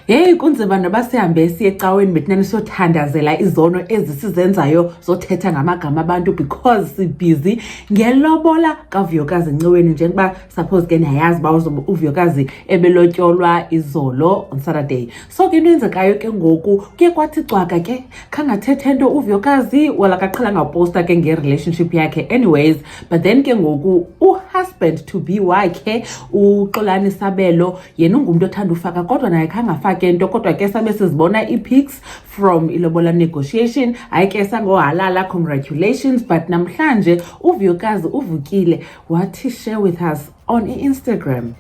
Hey kunzima nabasihambe siye ecaweni bethinani siyothandazela izono ezisizenzayo zothetha ngamagama abantu because sibusy ngelobola kaVuyokazi Nciweni njengoba suppose ke niyayazi ba uVuyokazi ebelotyolwa izolo on Saturday. So ke into enzekayo ke ngoku kuye kwathi cwaka ke khangathethe into uVuyokazi wala kaqala ngaposta ke nge-relationship yakhe anyways, but then ke ngoku husband to be wakhe uXolani Sabelo yena ungumuntu othanda ufaka kodwa naye khangafake into kodwa ke sabe sizibona i-pics from ilobola negotiation. Hayi ke sangohalala, congratulations, but namhlanje uVuyokazi uvukile wathi share with us on Instagram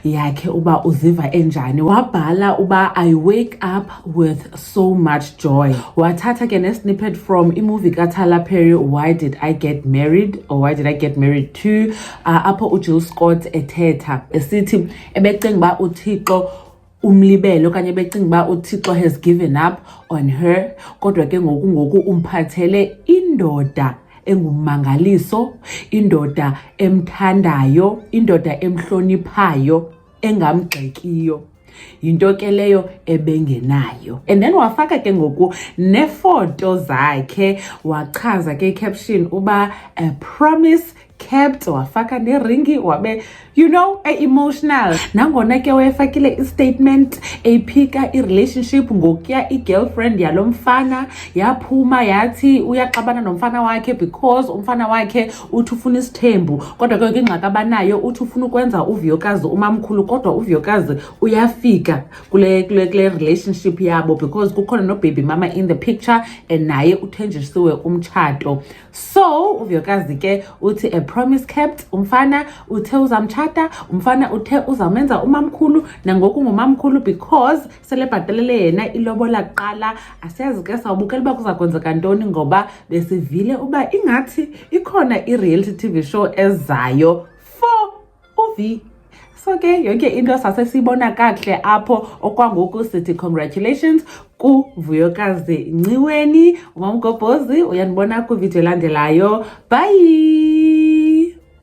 yakhe uba uziva enjani. Wabhala uba I wake up with so much joy. Wathatha ke ne-snippet from imovie kaTyler Perry Why Did I Get Married or Why Did I Get Married To, apho uJill Scott ethetha esithi ebecinga uba uThixo umlibele okanye becinga uba uThixo has given up on her, kodwa ke ngoku umphathele indoda engumangaliso, indoda emthandayo, indoda emhloniphayo, engamgxekiyo. Yinto ke leyo ebengenayo. And then wafaka ke ngoku nefoto zakhe wachaza ke caption uba a promise kept, wafaka neringi wabe emotional. Nangona ke wayefakile i-statement ephika i-relationship ngokuya i-girlfriend yalo mfana yaphuma yathi uyaxabana nomfana wakhe because umfana wakhe uthi ufuna isithembu, kodwa ke ingxaki abanayo uthi ufuna ukwenza uVuyokazi umamkhulu, kodwa uVuyokazi uyafika kule relationship yabo because kukhona no baby mama in the picture and naye uthenjisiwe umtshato. So uVuyokazi ke uthi a promise kept, umfana uthe uzamtshata, umfana uthe uzamenza umamkhulu, nangoku ngumamkhulu because selebhatalele yena ilobola kuqala. Asiyazi ke sawubukela uba kuza kwenzeka ntoni ngoba besivile uba ingathi ikhona i-reality TV show ezayo for uV. So ke yonke into sasesibona kakuhle apho okwangoku sithi congratulations kuVuyokazi Nciweni. UMamGobhozi uyanibona kwivideo elandelayo. Bye.